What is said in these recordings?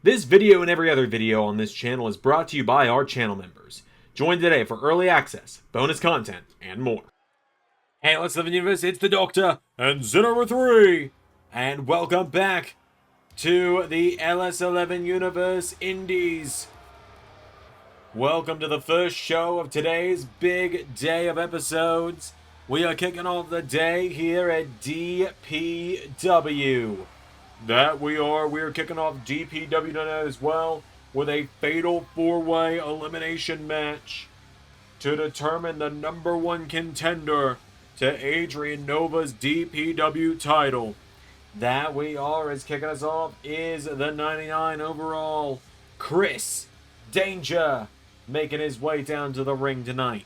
This video and every other video on this channel is brought to you by our channel members. Join today for early access, bonus content, and more. Hey, LS11 Universe, it's the Doctor, and Z03, and welcome back to the LS11 Universe Indies. Welcome to the first show of today's big day of episodes. We are kicking off the day here at DPW. We are kicking off DPW tonight as well with a fatal four-way elimination match to determine the #1 contender to Adrian Nova's DPW title. Is kicking us off is the 99 overall Chris Danger, making his way down to the ring tonight.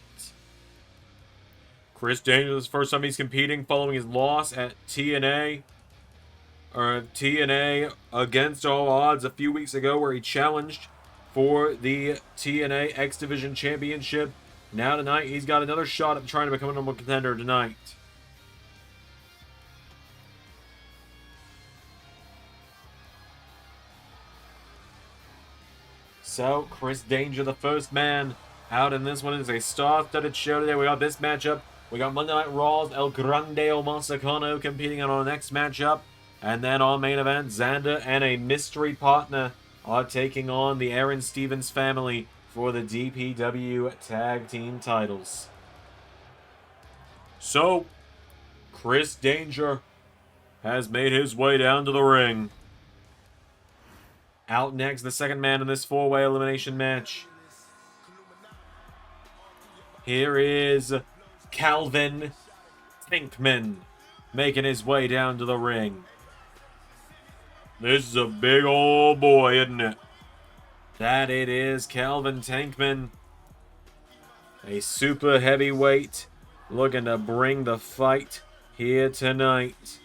Chris Danger, this is the first time he's competing following his loss at TNA against all odds a few weeks ago, where he challenged for the TNA X Division Championship. Now tonight, he's got another shot at trying to become a #1 contender tonight. So, Chris Danger, the first man out in this one, is a star-studded show today. We got this matchup. We got Monday Night Raw's El Grande Omosicano competing in our next matchup. And then our main event, Xander and a mystery partner are taking on the Aaron Stevens family for the DPW Tag Team Titles. So, Chris Danger has made his way down to the ring. Out next, the second man in this four-way elimination match. Here is Calvin Tankman making his way down to the ring. This is a big old boy, isn't it? That it is, Calvin Tankman. A super heavyweight looking to bring the fight here tonight.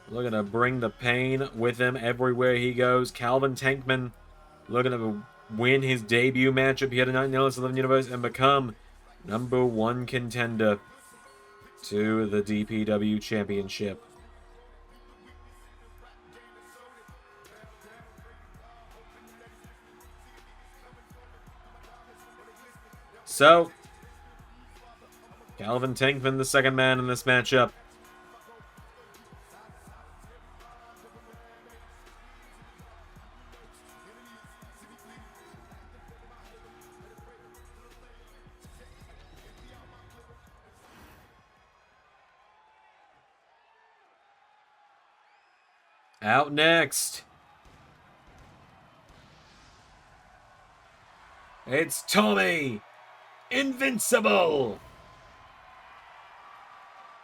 Looking to bring the pain with him everywhere he goes. Calvin Tankman looking to win his debut matchup here tonight in the LS11 Universe and become #1 contender to the DPW Championship. So, Calvin Tankman, the second man in this matchup. Out next, it's Tommy Invincible!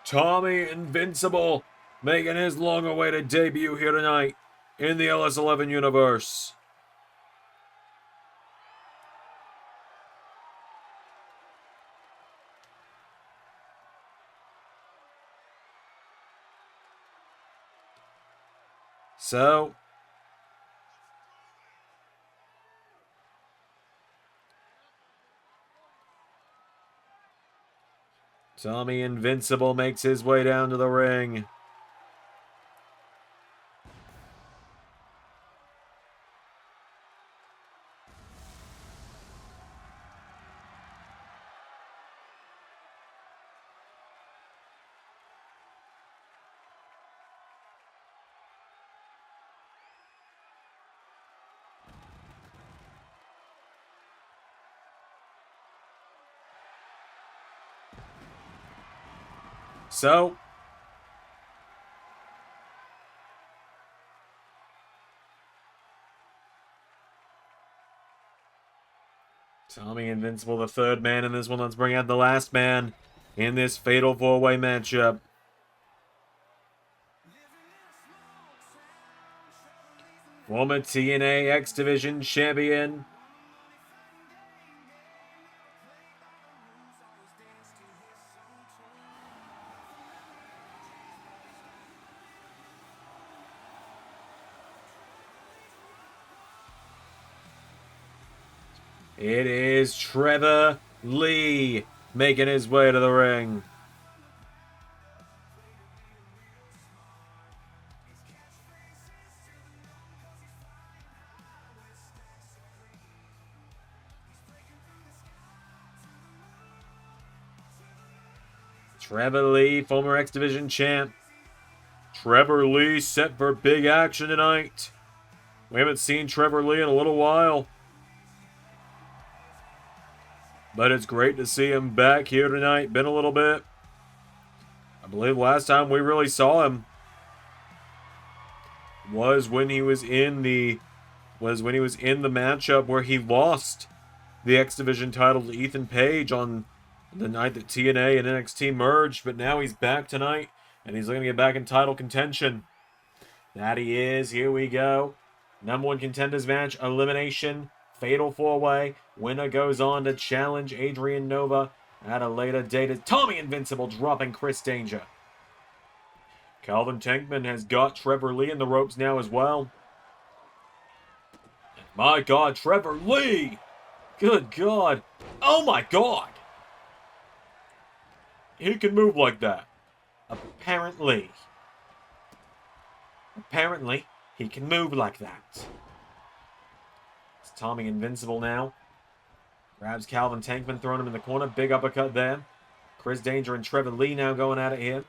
Tommy Invincible making his long-awaited debut here tonight in the LS11 Universe. So, Tommy Invincible makes his way down to the ring. So, Tommy Invincible, the third man in this one. Let's bring out the last man in this fatal four-way matchup. Former TNA X Division champion, it is Trevor Lee making his way to the ring. Trevor Lee, former X Division champ. Trevor Lee set for big action tonight. We haven't seen Trevor Lee in a little while. But it's great to see him back here tonight. Been a little bit. I believe last time we really saw him was when he was in the matchup where he lost the X Division title to Ethan Page on the night that TNA and NXT merged. But now he's back tonight, and he's looking to get back in title contention. That he is. Here we go. Number 1 contenders match, elimination, fatal 4-way. Winner goes on to challenge Adrian Nova at a later date. Tommy Invincible dropping Chris Danger. Calvin Tankman has got Trevor Lee in the ropes now as well. And my God, Trevor Lee! Good God. Oh my God! He can move like that. Apparently. Apparently, he can move like that. It's Tommy Invincible now. Grabs Calvin Tankman, throwing him in the corner. Big uppercut there. Chris Danger and Trevor Lee now going at it here.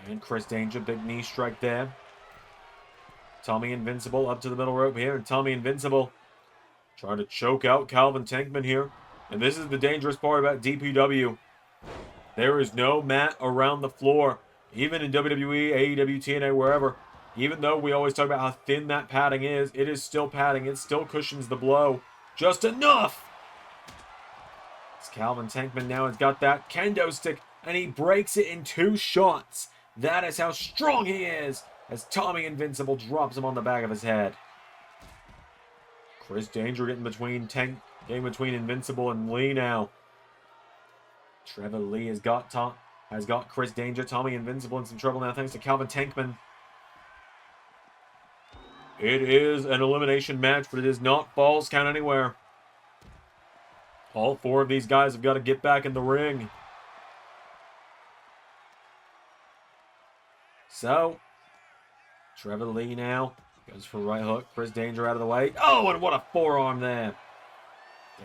And Chris Danger, big knee strike there. Tommy Invincible up to the middle rope here. And Tommy Invincible trying to choke out Calvin Tankman here. And this is the dangerous part about DPW. There is no mat around the floor. Even in WWE, AEW, TNA, wherever. Even though we always talk about how thin that padding is, it is still padding. It still cushions the blow. Just enough! It's Calvin Tankman now has got that kendo stick, and he breaks it in 2 shots. That is how strong he is, as Tommy Invincible drops him on the back of his head. Chris Danger getting between Invincible and Lee now. Trevor Lee has got Chris Danger. Tommy Invincible in some trouble now thanks to Calvin Tankman. It is an elimination match, but it is not Falls Count Anywhere. All 4 of these guys have got to get back in the ring. So, Trevor Lee now goes for a right hook. Chris Danger out of the way. Oh, and what a forearm there.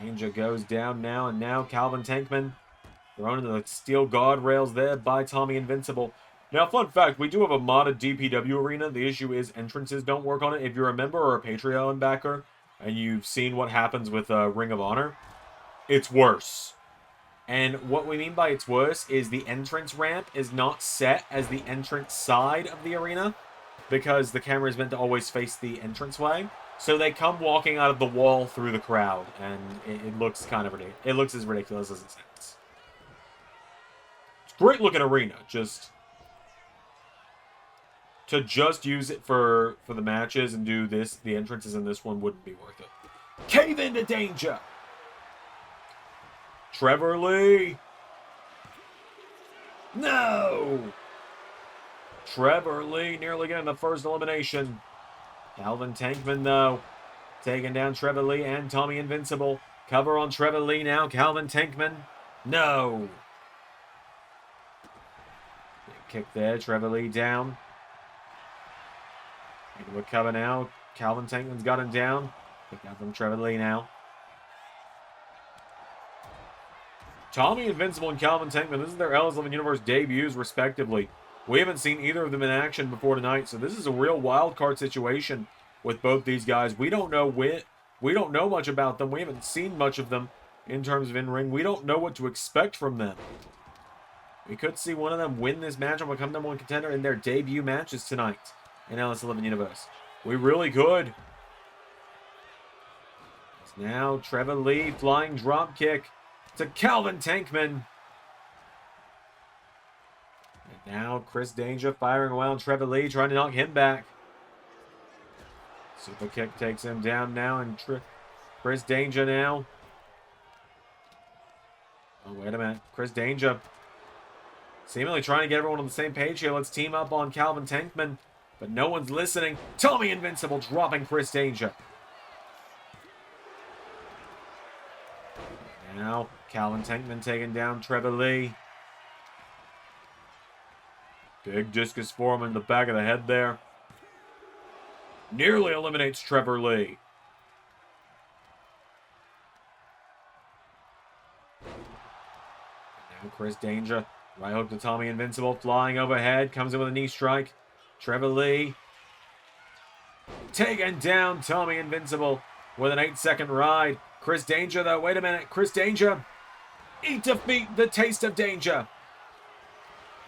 Danger goes down now, and now Calvin Tankman thrown into the steel guardrails there by Tommy Invincible. Now, fun fact, we do have a modded DPW arena. The issue is entrances don't work on it. If you're a member or a Patreon backer, and you've seen what happens with Ring of Honor, it's worse. And what we mean by it's worse is the entrance ramp is not set as the entrance side of the arena, because the camera is meant to always face the entranceway. So they come walking out of the wall through the crowd, and it looks kind of ridiculous. It looks as ridiculous as it sounds. It's a great looking arena, to just use it for the matches and do this, the entrances in this one wouldn't be worth it. Cave into Danger! Trevor Lee! No! Trevor Lee nearly getting the first elimination. Calvin Tankman, though, taking down Trevor Lee and Tommy Invincible. Cover on Trevor Lee now. Calvin Tankman. No! Big kick there. Trevor Lee down. Into a cover now. Calvin Tankman's got him down. Pick up from Trevor Lee now. Tommy Invincible and Calvin Tankman, this is their LS11 Universe debuts, respectively. We haven't seen either of them in action before tonight, so this is a real wild card situation with both these guys. We don't know much about them. We haven't seen much of them in terms of in-ring. We don't know what to expect from them. We could see one of them win this match and become number 1 contender in their debut matches tonight in LS11 Universe. We really could. It's now Trevor Lee, flying drop kick to Calvin Tankman. And now Chris Danger firing away on Trevor Lee, trying to knock him back. Super kick takes him down now, and Chris Danger now. Oh, wait a minute. Chris Danger seemingly trying to get everyone on the same page here. Let's team up on Calvin Tankman, but no one's listening. Tommy Invincible dropping Chris Danger. Now, Calvin Tankman taking down Trevor Lee. Big discus form in the back of the head there. Nearly eliminates Trevor Lee. Now Chris Danger. Right hook to Tommy Invincible. Flying overhead. Comes in with a knee strike. Trevor Lee. Taking down Tommy Invincible with an 8-second ride. Chris Danger, though. Wait a minute. Chris Danger. Eat defeat the taste of danger.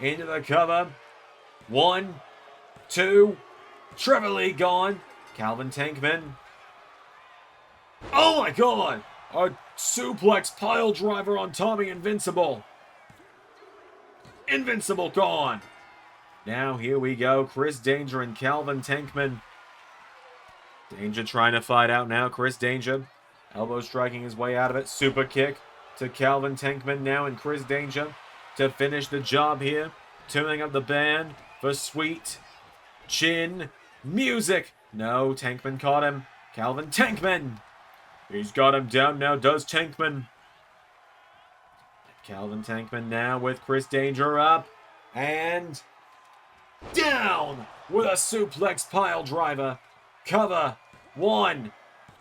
Into the cover. 1, 2. Trevor Lee gone. Calvin Tankman. Oh my god! A suplex pile driver on Tommy Invincible. Invincible gone. Now here we go. Chris Danger and Calvin Tankman. Danger trying to fight out now. Chris Danger. Elbow striking his way out of it. Super kick to Calvin Tankman now, and Chris Danger to finish the job here. Tuning up the band for Sweet Chin Music. No, Tankman caught him. Calvin Tankman. He's got him down now, does Tankman. Calvin Tankman now with Chris Danger up. And down with a suplex pile driver. Cover. 1,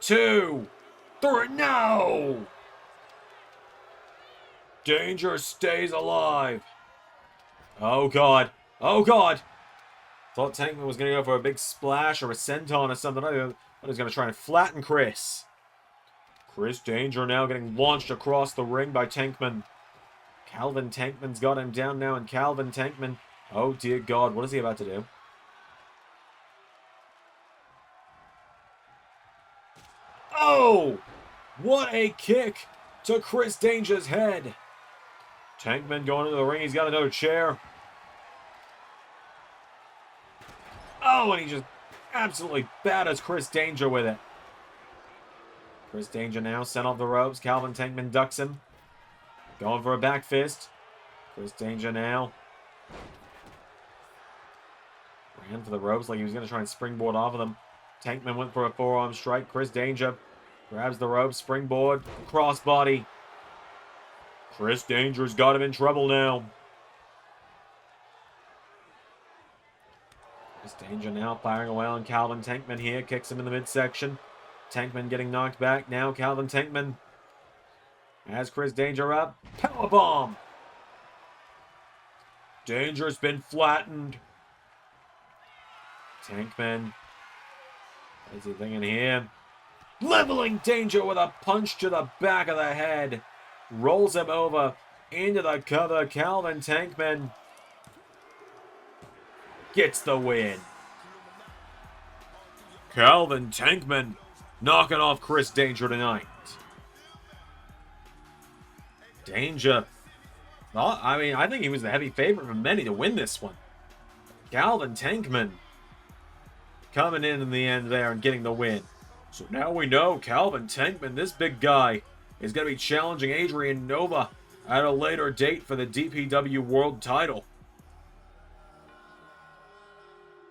2, 3. No! Danger stays alive. Oh, God. Oh, God. Thought Tankman was going to go for a big splash or a senton or something. I thought he was going to try and flatten Chris. Chris Danger now getting launched across the ring by Tankman. Calvin Tankman's got him down now, and Calvin Tankman... Oh, dear God. What is he about to do? Oh! What a kick to Chris Danger's head. Tankman going into the ring. He's got another chair. Oh, and he just absolutely batters Chris Danger with it. Chris Danger now sent off the ropes. Calvin Tankman ducks him. Going for a back fist. Chris Danger now. Ran for the ropes like he was going to try and springboard off of them. Tankman went for a forearm strike. Chris Danger grabs the rope. Springboard. Crossbody. Chris Danger's got him in trouble now. Chris Danger now firing away on Calvin Tankman here. Kicks him in the midsection. Tankman getting knocked back. Now Calvin Tankman has Chris Danger up. Powerbomb. Danger's been flattened. Tankman. What is he thinking here? Leveling Danger with a punch to the back of the head. Rolls him over into the cover. Calvin Tankman gets the win. Calvin Tankman knocking off Chris Danger tonight. Danger. Well, I mean, I think he was the heavy favorite for many to win this one. Calvin Tankman coming in the end there and getting the win. So now we know Calvin Tankman, this big guy, is going to be challenging Adrian Nova at a later date for the DPW World title.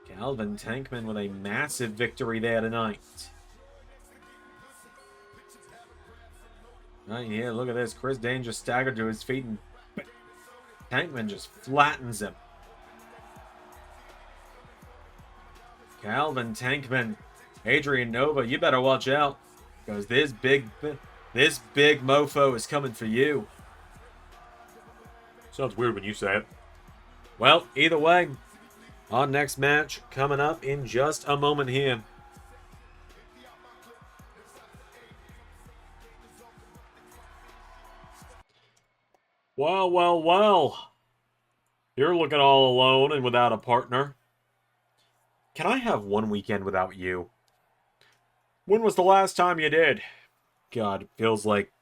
Calvin Tankman with a massive victory there tonight. Right here, look at this. Chris Danger staggered to his feet and Tankman just flattens him. Calvin Tankman, Adrian Nova, you better watch out, because this big mofo is coming for you. Sounds weird when you say it. Well, either way, our next match coming up in just a moment here. Well, well, well. You're looking all alone and without a partner. Can I have one weekend without you? When was the last time you did? God, it feels like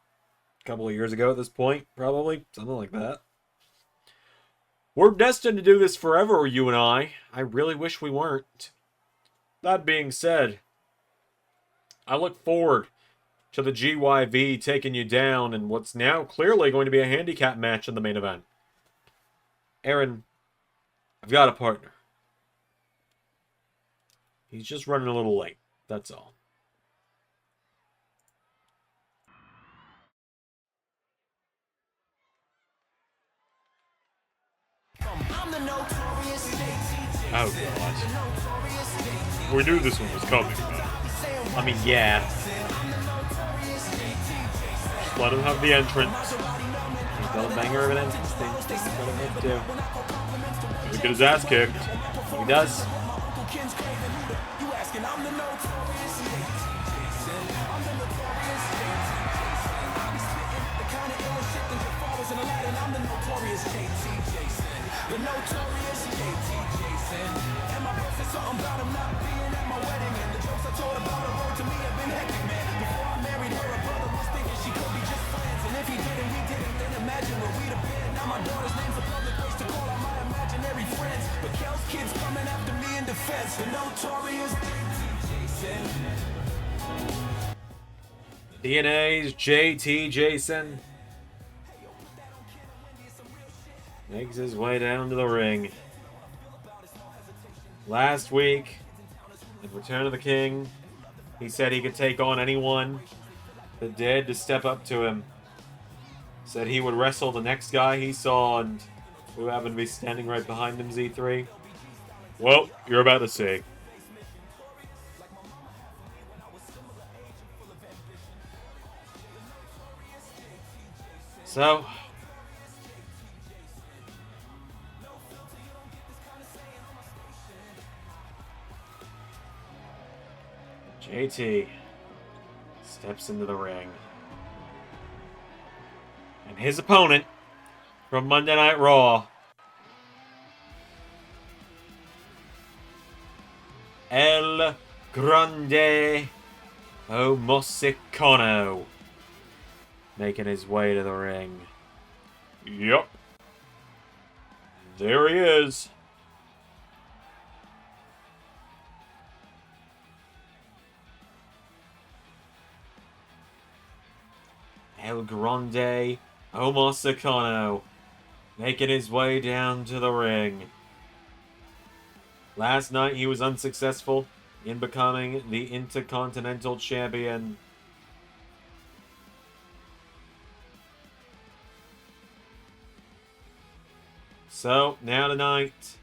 a couple of years ago at this point, probably. Something like that. We're destined to do this forever, you and I. I really wish we weren't. That being said, I look forward to the GYV taking you down in what's now clearly going to be a handicap match in the main event. Aaron, I've got a partner. He's just running a little late. That's all. Oh, God. We knew this one was coming, though. I mean, yeah. Just let him have the entrance. He's Philip Banger of an instinct. He'll get his ass kicked. He does. The notorious JT Jayson. And my bro said something about him not being at my wedding. And the jokes I told about the road to me have been hectic, man. Before I married her, her brother was thinking she could be just friends. And if he didn't, we didn't. Then imagine where we'd have been. Now my daughter's name's a public place to call all my imaginary friends. But Kel's kids coming after me in defense. The notorious JT Jayson. DNA's JT Jayson makes his way down to the ring. Last week, at Return of the King, he said he could take on anyone that dared to step up to him. Said he would wrestle the next guy he saw, and who happened to be standing right behind him, Z3. Well, you're about to see. So, JT steps into the ring. And his opponent from Monday Night Raw, El Grande Omosicano, making his way to the ring. Yup. There he is. El Grande Omosicano making his way down to the ring. Last night he was unsuccessful in becoming the Intercontinental Champion. So, now tonight,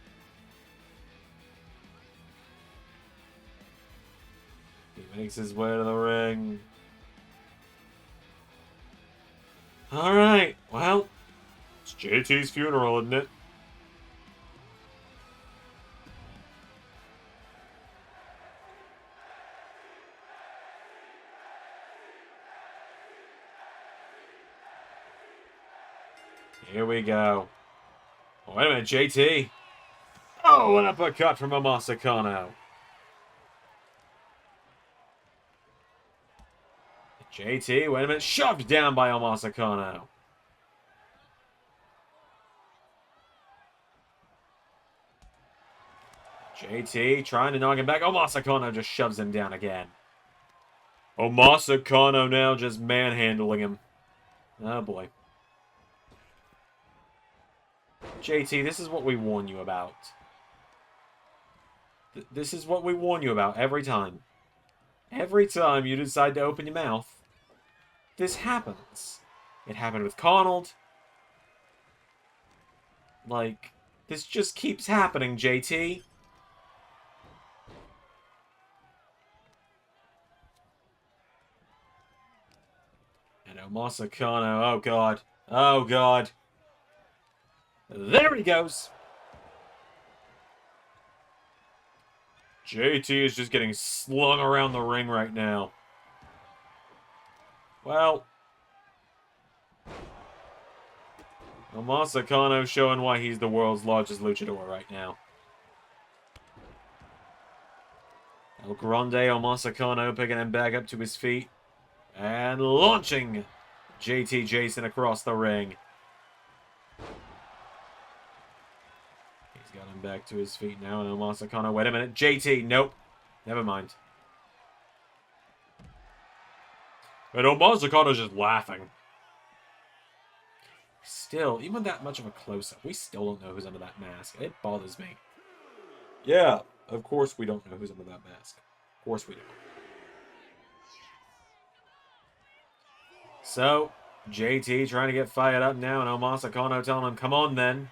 he makes his way to the ring. Alright, well, it's JT's funeral, isn't it? Here we go. Oh, wait a minute, JT. Oh, an uppercut from Omosicano. JT, wait a minute, shoved down by Omosicano. JT trying to knock him back. Omosicano just shoves him down again. Omosicano now just manhandling him. Oh boy. JT, this is what we warn you about. This is what we warn you about every time. Every time you decide to open your mouth, this happens. It happened with Conald. Like, this just keeps happening, JT. And Omosicano, oh god. Oh god. There he goes. JT is just getting slung around the ring right now. Well, Omosicano showing why he's the world's largest luchador right now. El Grande Omosicano picking him back up to his feet and launching JT Jayson across the ring. He's got him back to his feet now, and Omosicano, wait a minute, JT, nope, never mind. And Omosicano's just laughing. Still, even that much of a close-up, we still don't know who's under that mask. It bothers me. Yeah, of course we don't know who's under that mask. Of course we don't. So, JT trying to get fired up now, and Omosicano telling him, come on then.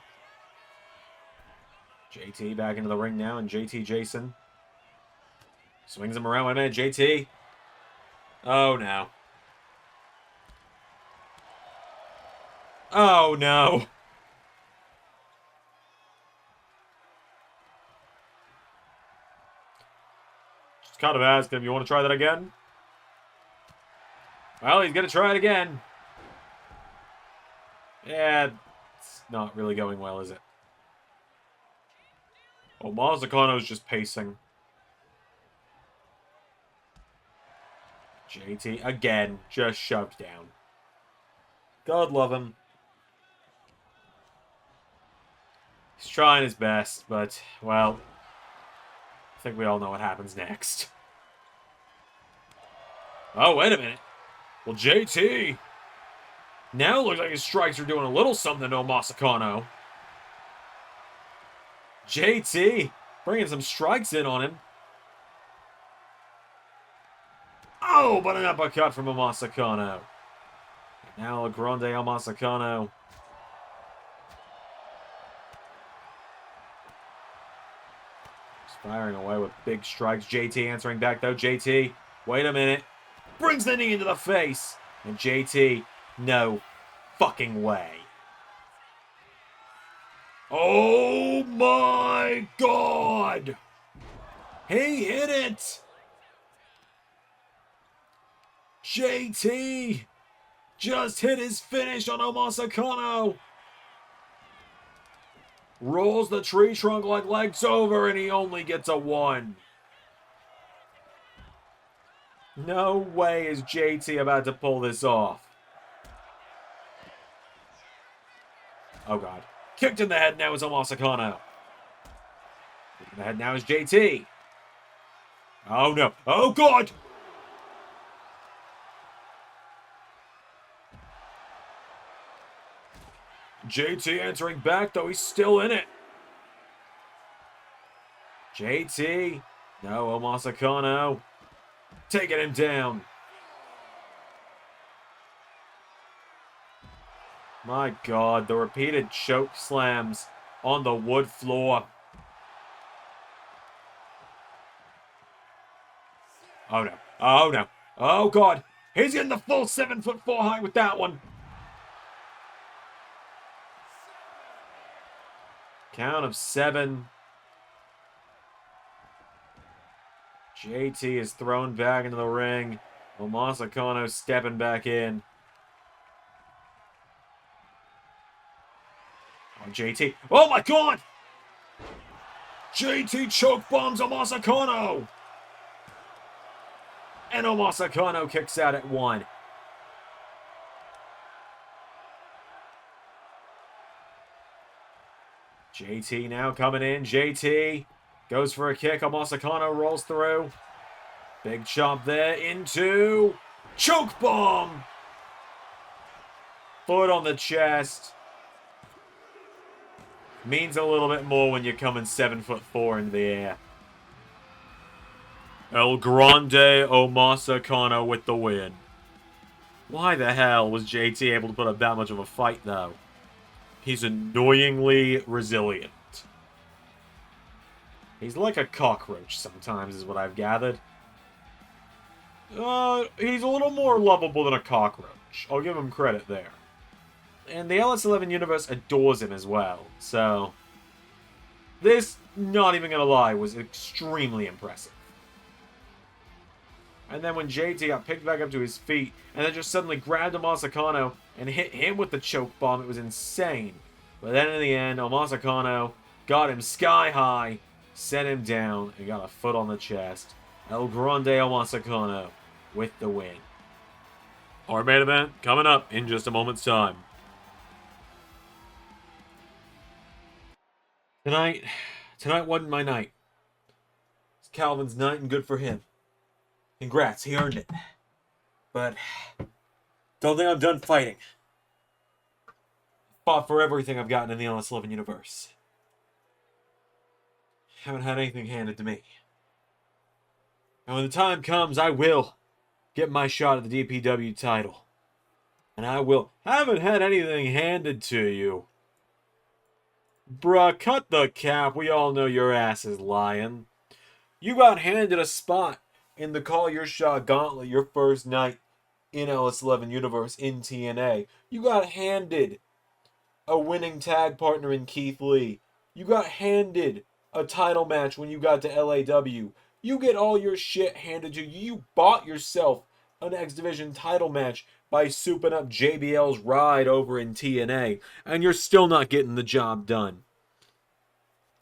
JT back into the ring now, and JT Jayson swings him around. Wait a minute, JT. Oh, no. Oh, no. Just kind of asked him, you want to try that again? Well, he's going to try it again. Yeah, it's not really going well, is it? Omosicano's just pacing. JT, again, just shoved down. God love him. He's trying his best, but, well, I think we all know what happens next. Oh, wait a minute. Well, JT now looks like his strikes are doing a little something to Omosicano. JT bringing some strikes in on him. Oh, but an uppercut from Omosicano. Now a Grande Omosicano. Firing away with big strikes. JT answering back, though. JT, wait a minute. Brings the knee into the face. And JT, no fucking way. Oh my God! He hit it! JT just hit his finish on Omosicano. Rolls the tree trunk like legs over, and he only gets a 1. No way is JT about to pull this off. Oh, God. Kicked in the head now is Omosicano. Kicked in the head now is JT. Oh, no. Oh, God! JT answering back, though he's still in it. JT. No, Omosicano. Taking him down. My God, the repeated choke slams on the wood floor. Oh, no. Oh, no. Oh, God. He's getting the full 7'4" height with that one. Count of 7. JT is thrown back into the ring. Omosicano stepping back in. Oh, JT. Oh, my God! JT choke bombs Omosicano! And Omosicano kicks out at 1. JT now coming in. JT goes for a kick. Omosicano rolls through. Big chop there into choke bomb. Foot on the chest. Means a little bit more when you're coming 7'4" into the air. El Grande Omosicano with the win. Why the hell was JT able to put up that much of a fight, though? He's annoyingly resilient. He's like a cockroach sometimes, is what I've gathered. He's a little more lovable than a cockroach. I'll give him credit there. And the LS11 universe adores him as well, so... This, not even gonna lie, was extremely impressive. And then when JT got picked back up to his feet, and then just suddenly grabbed Omosicano and hit him with the choke bomb, it was insane. But then in the end, Omosicano got him sky high, set him down, and got a foot on the chest. El Grande Omosicano with the win. Our main event coming up in just a moment's time. Tonight wasn't my night. It's Calvin's night and good for him. Congrats, he earned it. But don't think I'm done fighting. Fought for everything I've gotten in the LS11 universe. Haven't had anything handed to me. And when the time comes, I will get my shot at the DPW title. And I will. Haven't had anything handed to you. Bruh, cut the cap. We all know your ass is lying. You got handed a spot in the Call Your Shot Gauntlet your first night in LS11 Universe in TNA. You got handed a winning tag partner in Keith Lee. You got handed a title match when you got to LAW. You get all your shit handed to you. You bought yourself an X Division title match by souping up JBL's ride over in TNA, and you're still not getting the job done.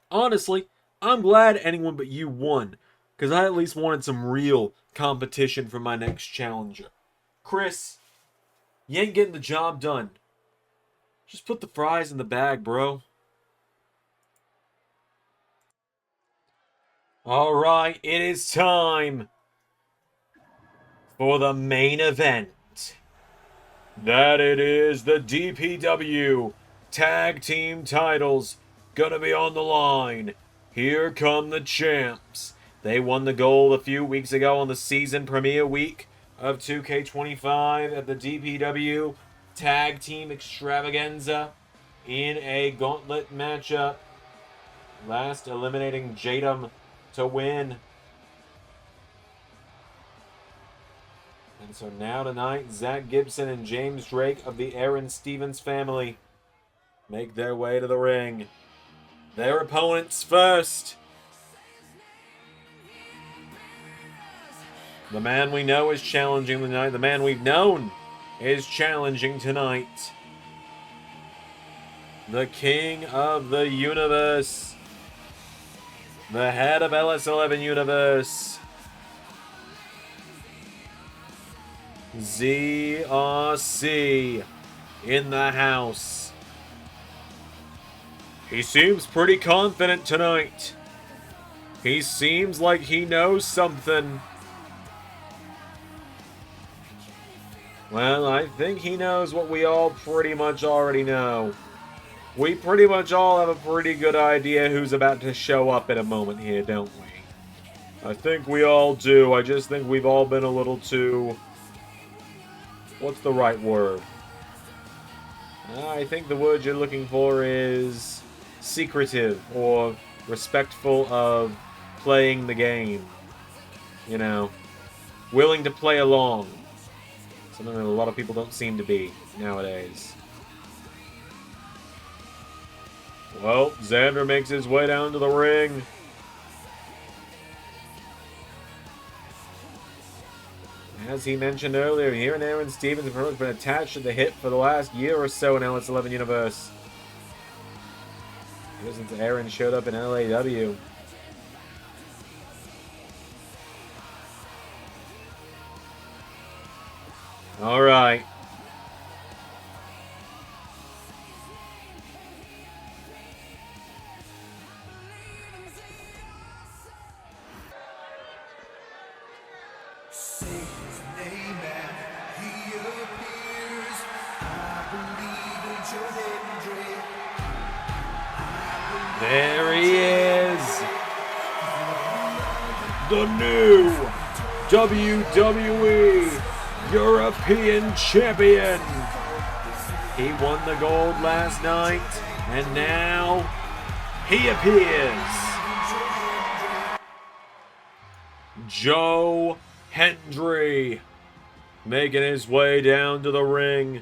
Honestly, I'm glad anyone but you won, because I at least wanted some real competition for my next challenger. Chris, you ain't getting the job done. Just put the fries in the bag, bro. Alright, it is time for the main event. That it is the DPW Tag Team Titles gonna be on the line. Here come the champs. They won the gold a few weeks ago on the season premiere week of 2K25 at the DPW Tag Team Extravaganza in a gauntlet matchup. Last eliminating Jadam to win. And so now tonight, Zach Gibson and James Drake of the Aaron Stevens family make their way to the ring. Their opponents first. The man we know is challenging tonight. The man we've known is challenging tonight. The king of the universe. The head of LS11 universe. ZRC in the house. He seems pretty confident tonight. He seems like he knows something. Well, I think he knows what we all pretty much already know. We pretty much all have a pretty good idea who's about to show up in a moment here, don't we? I think we all do. I just think we've all been a little too... What's the right word? I think the word you're looking for is secretive or respectful of playing the game. You know, willing to play along. Something that a lot of people don't seem to be nowadays. Well, Xander makes his way down to the ring. As he mentioned earlier, here and Aaron Stevens have been attached to the hip for the last year or so in LS11 Universe. Ever since Aaron showed up in LAW. Alright. There he is! The new WWE European Champion! He won the gold last night, and now he appears! Joe Hendry making his way down to the ring.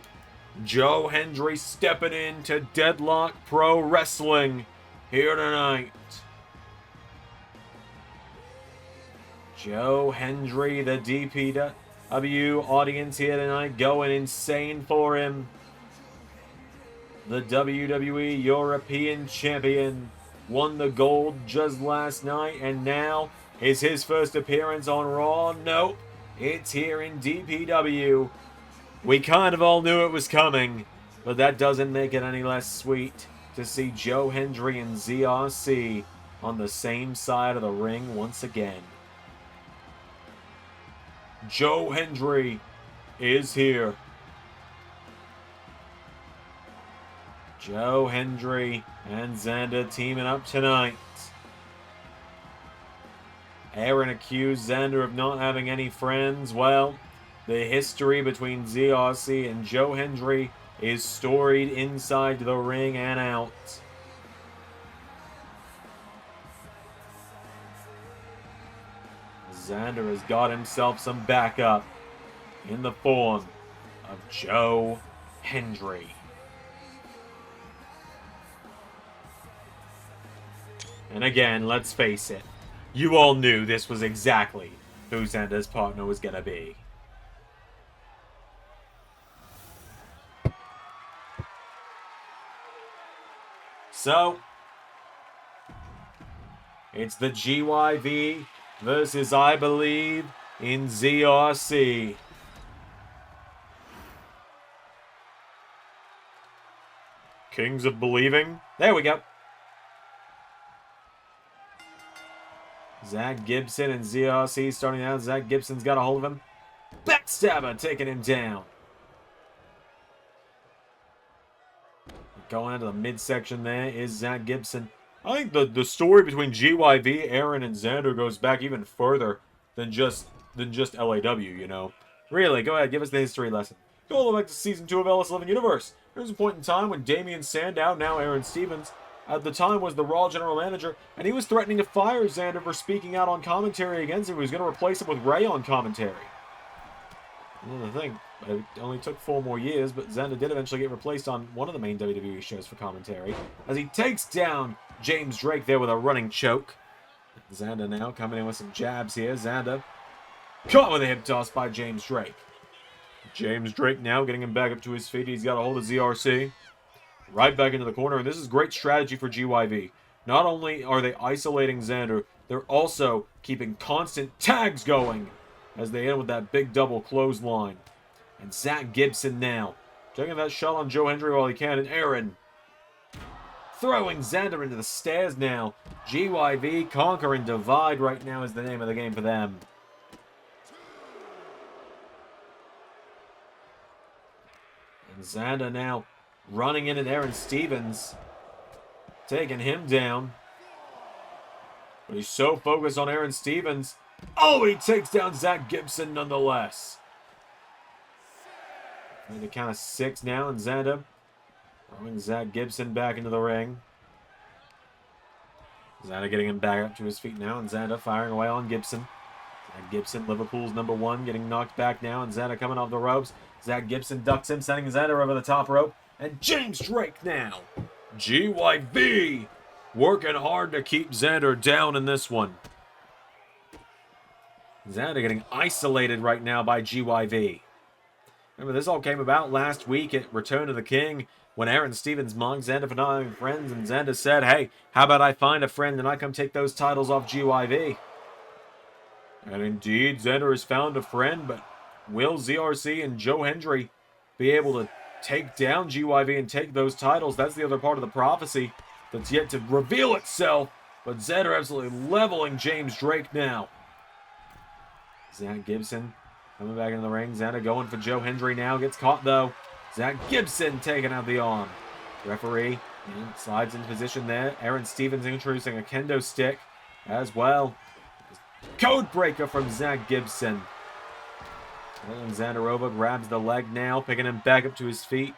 Joe Hendry stepping into Deadlock Pro Wrestling here tonight. Joe Hendry, the DPW audience here tonight, going insane for him. The WWE European Champion won the gold just last night, and now is his first appearance on Raw. Nope, it's here in DPW. We kind of all knew it was coming, but that doesn't make it any less sweet to see Joe Hendry and ZRC on the same side of the ring once again. Joe Hendry is here. Joe Hendry and Xander teaming up tonight. Aaron accused Xander of not having any friends. Well, the history between ZRC and Joe Hendry is storied inside the ring and out. Xander has got himself some backup in the form of Joe Hendry. And again, let's face it, you all knew this was exactly who Xander's partner was going to be. So, it's the GYV versus, I believe, in ZRC. Kings of Believing. There we go. Zach Gibson and ZRC starting out. Zach Gibson's got a hold of him. Backstabber taking him down. Going into the midsection there is Zach Gibson. I think the story between GYV, Aaron, and Xander goes back even further than just LAW, you know. Really, go ahead, give us the history lesson. Go all the way back to Season 2 of LS11 Universe. There was a point in time when Damian Sandow, now Aaron Stevens, at the time was the Raw general manager, and he was threatening to fire Xander for speaking out on commentary against him. He was going to replace him with Ray on commentary. Another thing, it only took 4 more years, but Xander did eventually get replaced on one of the main WWE shows for commentary, as he takes down James Drake there with a running choke. Xander now coming in with some jabs here. Xander caught with a hip toss by James Drake. James Drake now getting him back up to his feet. He's got a hold of ZRC. Right back into the corner, and this is great strategy for GYV. Not only are they isolating Xander, they're also keeping constant tags going as they end with that big double clothesline. And Zach Gibson now taking that shot on Joe Hendry while he can, and Aaron throwing Xander into the stairs now. GYV Conquer and Divide right now is the name of the game for them. And Xander now running in at Aaron Stevens, taking him down. But he's so focused on Aaron Stevens. Oh, he takes down Zach Gibson nonetheless. And the count of 6 now, and Xander throwing Zach Gibson back into the ring. Xander getting him back up to his feet now, and Xander firing away on Gibson. Zach Gibson, Liverpool's #1, getting knocked back now, and Xander coming off the ropes. Zach Gibson ducks him, sending Xander over the top rope. And James Drake now. GYV working hard to keep Xander down in this one. Xander getting isolated right now by GYV. Remember, this all came about last week at Return of the King when Aaron Stevens mocked Xander for not having friends, and Xander said, hey, how about I find a friend and I come take those titles off GYV? And indeed, Xander has found a friend, but will ZRC and Joe Hendry be able to take down GYV and take those titles? That's the other part of the prophecy that's yet to reveal itself. But Xander absolutely leveling James Drake now. Zach Gibson coming back into the ring. Xander going for Joe Hendry now. Gets caught though. Zach Gibson taking out the arm. Referee slides into position there. Aaron Stevens introducing a kendo stick as well. Code breaker from Zach Gibson. And Xander over, grabs the leg now, picking him back up to his feet.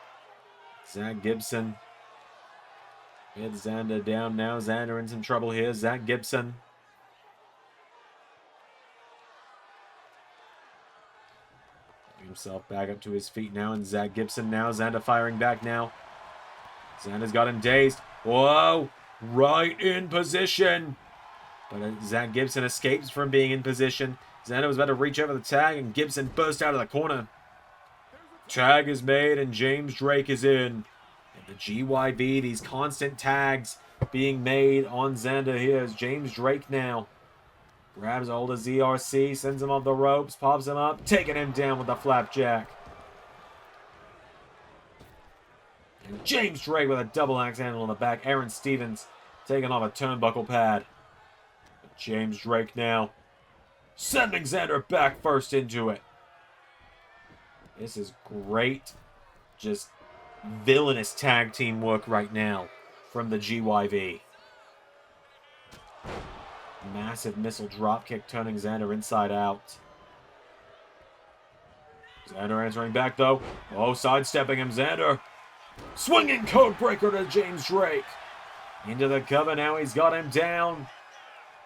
Zach Gibson hits Xander down now. Xander in some trouble here. Zach Gibson. Himself back up to his feet now, and Zach Gibson now. Xander firing back now. Xander's got him dazed. Whoa! Right in position. But Zach Gibson escapes from being in position. Xander was about to reach over the tag, and Gibson burst out of the corner. Tag is made, and James Drake is in. And the GYV, these constant tags being made on Xander here is James Drake now. Grabs a hold of ZRC, sends him off the ropes, pops him up, taking him down with the flapjack. And James Drake with a double axe handle on the back. Aaron Stevens taking off a turnbuckle pad. But James Drake now sending Xander back first into it. This is great, just villainous tag team work right now from the GYV. Massive missile dropkick turning Xander inside out. Xander answering back though. Oh, sidestepping him, Xander. Swinging codebreaker to James Drake. Into the cover now, he's got him down.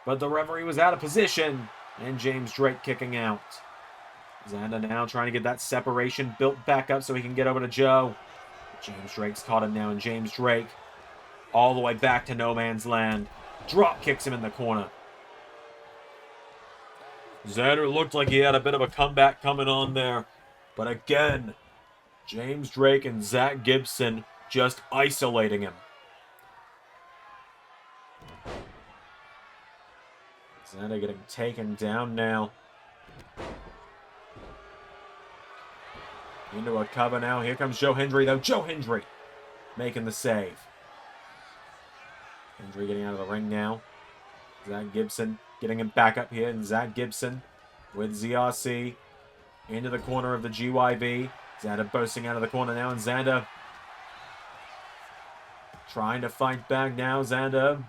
But the referee was out of position. And James Drake kicking out. Xander now trying to get that separation built back up so he can get over to Joe. James Drake's caught him now, and James Drake all the way back to no man's land. Drop kicks him in the corner. Xander looked like he had a bit of a comeback coming on there. But again, James Drake and Zach Gibson just isolating him. Xander getting taken down now. Into a cover now. Here comes Joe Hendry, though. Joe Hendry making the save. Hendry getting out of the ring now. Zach Gibson getting him back up here. And Zach Gibson with ZRC into the corner of the GYV. Xander bursting out of the corner now. And Xander trying to fight back now. Xander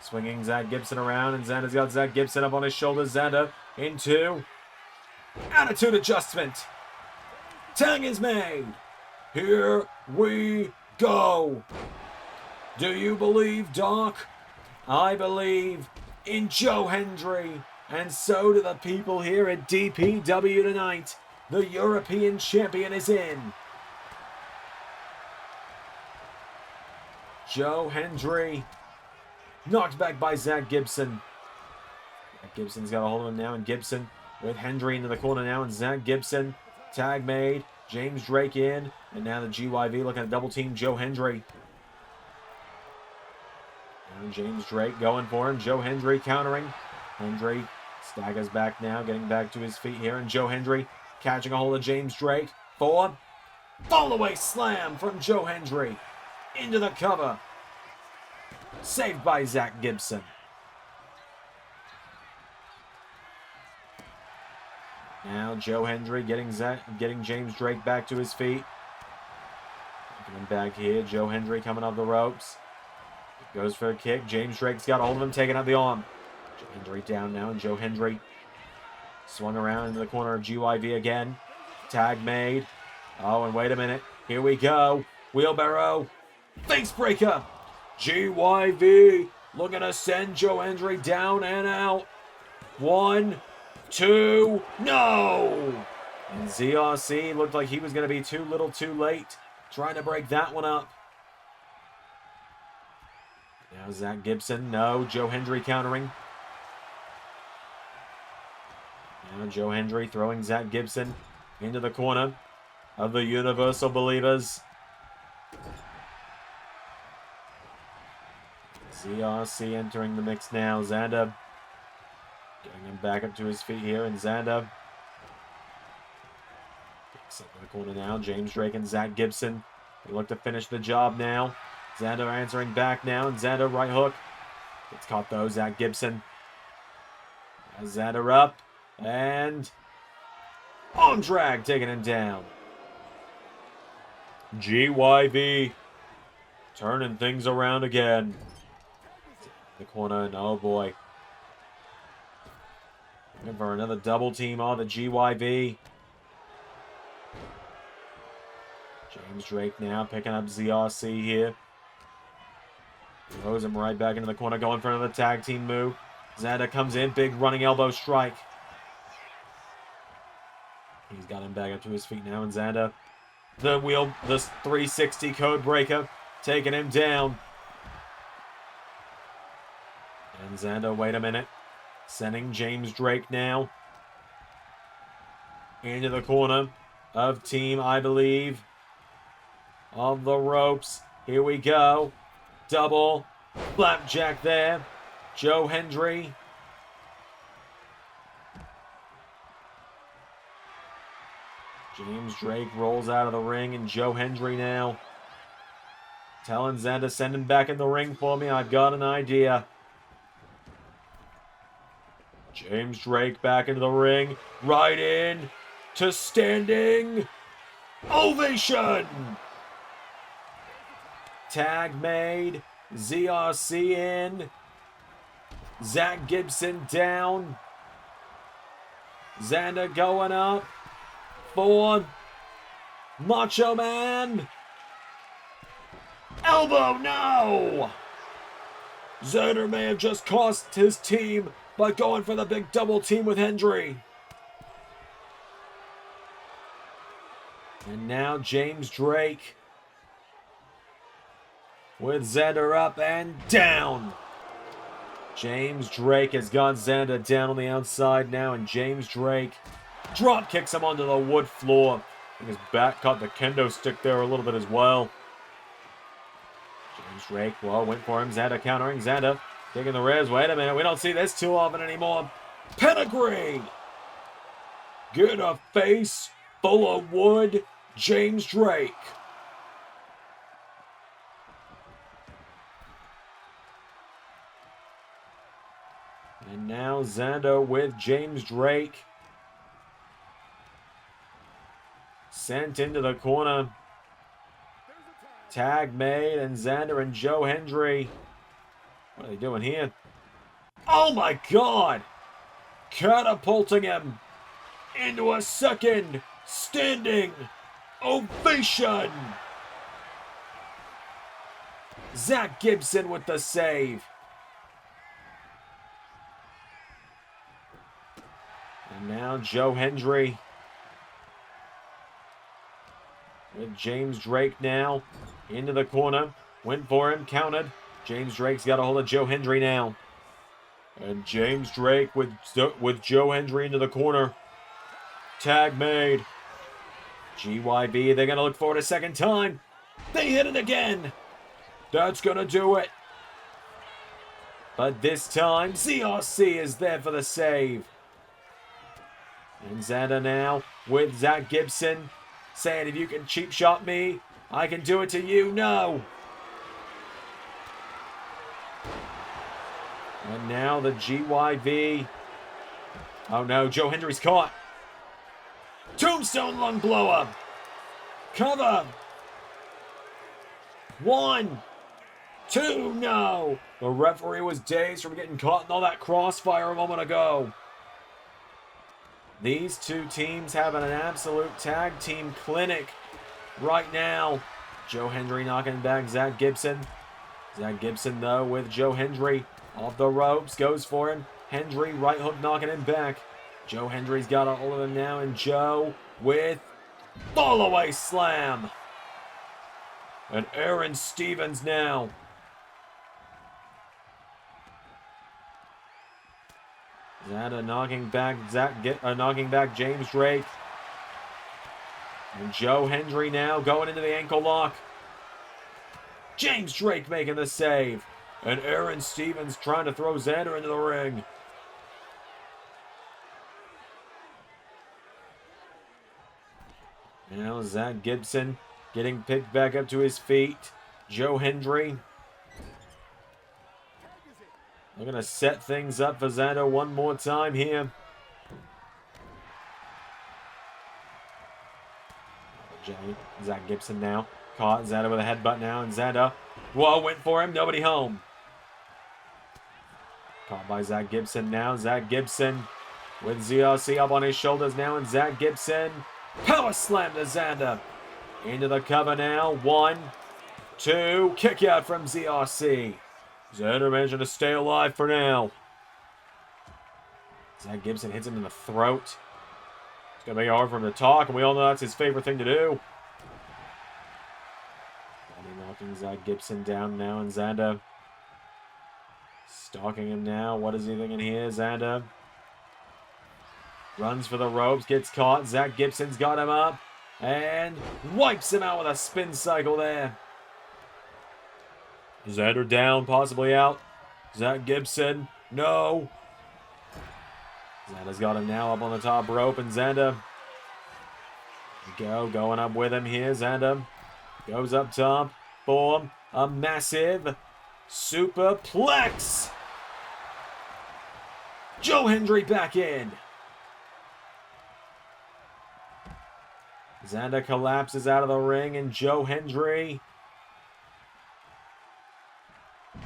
swinging Zach Gibson around. And Xander's got Zach Gibson up on his shoulders. Xander into attitude adjustment. Tag is made. Here we go. Do you believe, Doc? I believe in Joe Hendry. And so do the people here at DPW tonight. The European champion is in. Joe Hendry knocked back by Zach Gibson. Gibson's got a hold of him now, and Gibson with Hendry into the corner now, and Zach Gibson, tag made, James Drake in, and now the GYV looking at double team Joe Hendry. And James Drake going for him, Joe Hendry countering. Hendry staggers back now, getting back to his feet here, and Joe Hendry catching a hold of James Drake for fall away slam from Joe Hendry into the cover. Saved by Zach Gibson. Now Joe Hendry getting James Drake back to his feet. Coming back here. Joe Hendry coming off the ropes. Goes for a kick. James Drake's got a hold of him, taking out the arm. Joe Hendry down now, and Joe Hendry swung around into the corner of GYV again. Tag made. Oh, and wait a minute. Here we go. Wheelbarrow. Face breaker. GYV looking to send Joe Hendry down and out. 1, 2, no! And ZRC looked like he was going to be too little too late. Trying to break that one up. Now Zach Gibson, no. Joe Hendry countering. Now Joe Hendry throwing Zach Gibson into the corner of the Universal Believers. ZRC entering the mix now. Xander getting him back up to his feet here, and Xander kicks up in the corner now. James Drake and Zach Gibson. They look to finish the job now. Xander answering back now, and Xander right hook. Gets caught though, Zach Gibson. Has Xander up, and arm drag taking him down. GYV turning things around again. The corner, and oh boy. Looking for another double team on the GYV. James Drake now picking up ZRC here. Throws him right back into the corner, going for another tag team move. Xander comes in, big running elbow strike. He's got him back up to his feet now, and Xander, the 360 code breaker, taking him down. And Xander, wait a minute. Sending James Drake now into the corner of team, I believe, of the ropes. Here we go. Double flapjack there. Joe Hendry. James Drake rolls out of the ring, and Joe Hendry now telling Xander, send him back in the ring for me. I've got an idea. James Drake back into the ring. Right in to standing ovation. Tag made. ZRC in. Zach Gibson down. Xander going up for Macho Man. Elbow, no! Xander may have just cost his team by going for the big double team with Hendry. And now James Drake with Xander up and down. James Drake has got Xander down on the outside now, and James Drake drop kicks him onto the wood floor. And his back caught the kendo stick there a little bit as well. James Drake, well, went for him. Xander countering. Xander taking the ribs. Wait a minute, we don't see this too often anymore. Pedigree! Get a face full of wood, James Drake. And now Xander with James Drake. Sent into the corner. Tag made, and Xander and Joe Hendry. What are they doing here? Oh my God! Catapulting him into a second standing ovation. Zach Gibson with the save. And now Joe Hendry with James Drake now into the corner. Went for him, counted. James Drake's got a hold of Joe Hendry now. And James Drake with Joe Hendry into the corner. Tag made. GYB, they're going to look for it a second time. They hit it again. That's going to do it. But this time, ZRC is there for the save. And Xander now with Zach Gibson saying, if you can cheap shot me, I can do it to you. No. And now the GYV. Oh no, Joe Hendry's caught. Tombstone lung blower. Cover. 1, 2, no. The referee was dazed from getting caught in all that crossfire a moment ago. These two teams having an absolute tag team clinic right now. Joe Hendry knocking back Zach Gibson. Zach Gibson, though, with Joe Hendry off the ropes, goes for him. Hendry right hook knocking him back. Joe Hendry's got a hold of him now, and Joe with fall-away slam. And Aaron Stevens now. Xander knocking back James Drake. And Joe Hendry now going into the ankle lock. James Drake making the save. And Aaron Stevens trying to throw Xander into the ring. Now Zach Gibson getting picked back up to his feet. Joe Hendry they're going to set things up for Xander one more time here. Zach Gibson now. Caught Xander with a headbutt now. And Xander, whoa, went for him. Nobody home. Caught by Zach Gibson now. Zach Gibson with ZRC up on his shoulders now. And Zach Gibson power slam to Xander. Into the cover now. 1, 2. Kick out from ZRC. Xander managing to stay alive for now. Zach Gibson hits him in the throat. It's going to be hard for him to talk, and we all know that's his favorite thing to do. Body knocking Zach Gibson down now, and Xander stalking him now. What is he thinking here? Xander runs for the ropes, gets caught. Zach Gibson's got him up, and wipes him out with a spin cycle there. Xander down, possibly out. Zach Gibson, no. Xander's got him now up on the top rope, and Xander going up with him here. Xander goes up top for a massive superplex. Joe Hendry back in. Xander collapses out of the ring, and Joe Hendry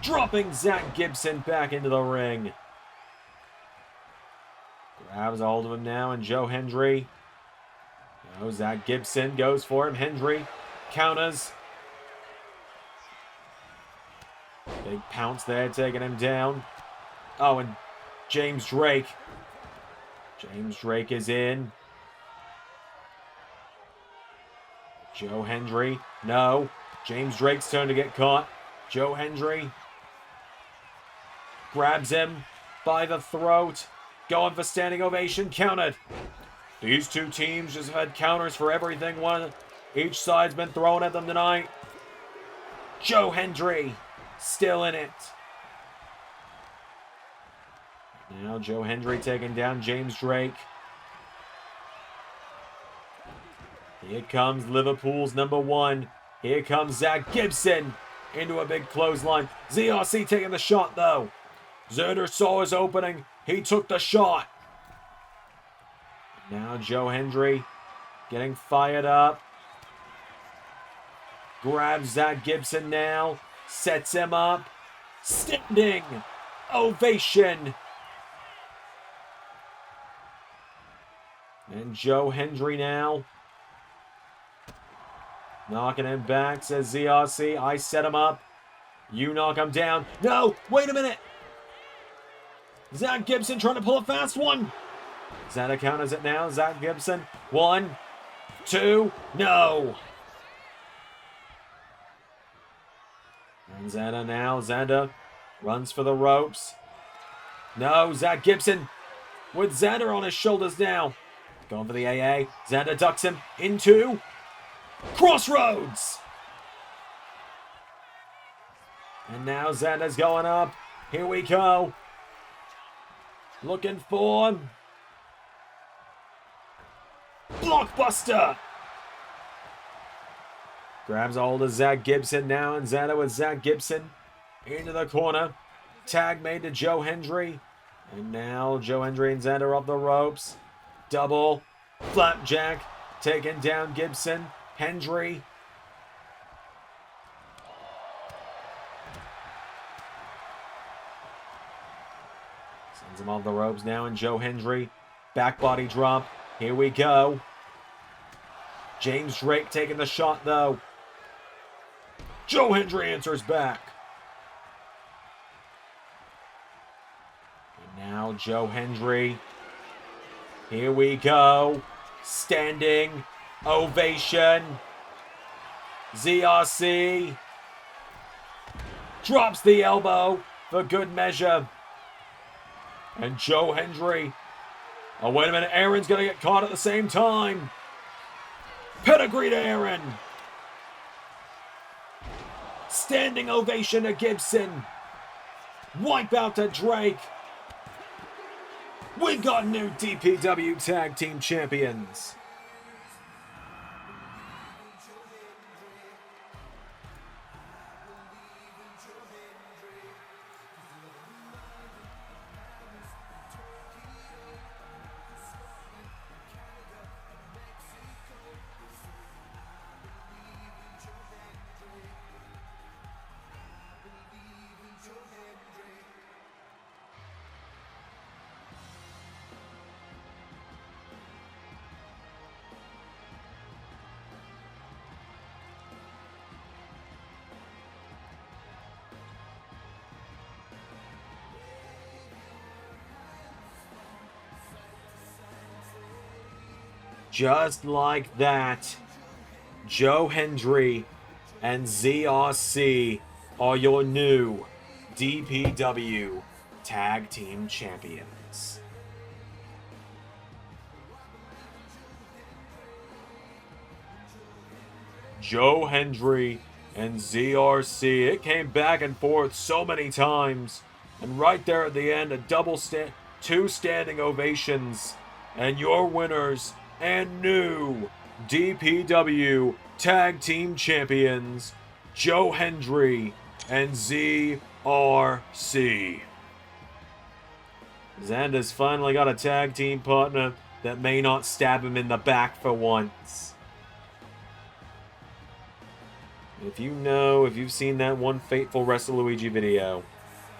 dropping Zach Gibson back into the ring. Grabs a hold of him now, and Joe Hendry. Zach Gibson goes for him. Hendry counters. Big pounce there, taking him down. Oh, and James Drake. James Drake is in. Joe Hendry. No. James Drake's turn to get caught. Joe Hendry grabs him by the throat. Going for standing ovation. Counted. These two teams just have had counters for everything each side's been thrown at them tonight. Joe Hendry still in it. Now Joe Hendry taking down James Drake. Here comes Liverpool's #1. Here comes Zach Gibson into a big clothesline. ZRC taking the shot though. Xander saw his opening. He took the shot. Now Joe Hendry getting fired up. Grabs Zach Gibson now. Sets him up. Standing ovation. And Joe Hendry now. Knocking him back, says ZRC. I set him up. You knock him down. No, wait a minute. Zach Gibson trying to pull a fast one. Xander counters it now. Zach Gibson. 1, 2, no. And Xander now. Xander runs for the ropes. No, Zach Gibson with Xander on his shoulders now. Going for the AA. Xander ducks him into Crossroads. And now Xander's going up. Here we go. Looking for Blockbuster. Grabs a hold of Zach Gibson now, and Xander with Zach Gibson into the corner. Tag made to Joe Hendry. And now Joe Hendry and Xander off the ropes. Double flapjack taking down Gibson. Hendry. Sends him off the ropes now, and Joe Hendry. Back body drop. Here we go. James Drake taking the shot though. Joe Hendry answers back. And now Joe Hendry. Here we go. Standing ovation. ZRC drops the elbow for good measure. And Joe Hendry. Oh, wait a minute. Aaron's going to get caught at the same time. Pedigree to Aaron. Standing ovation to Gibson. Wipe out to Drake. We've got new DPW Tag Team Champions. Just like that, Joe Hendry and ZRC are your new DPW Tag Team Champions. Joe Hendry and ZRC. It came back and forth so many times. And right there at the end, two standing ovations. And your winners and new DPW Tag Team Champions, Joe Hendry and ZRC. Xander's finally got a tag team partner that may not stab him in the back for once. If you've seen that one Fateful WrestleLuigi video,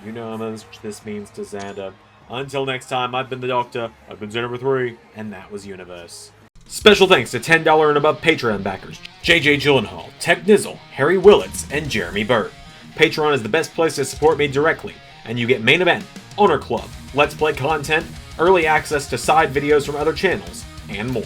you know how much this means to Xander. Until next time, I've been the Doctor, I've been Xander 3, and that was Universe. Special thanks to $10 and above Patreon backers, JJ Gyllenhaal, Tech Nizzle, Harry Willetts, and Jeremy Burt. Patreon is the best place to support me directly, and you get Main Event, Honor Club, Let's Play content, early access to side videos from other channels, and more.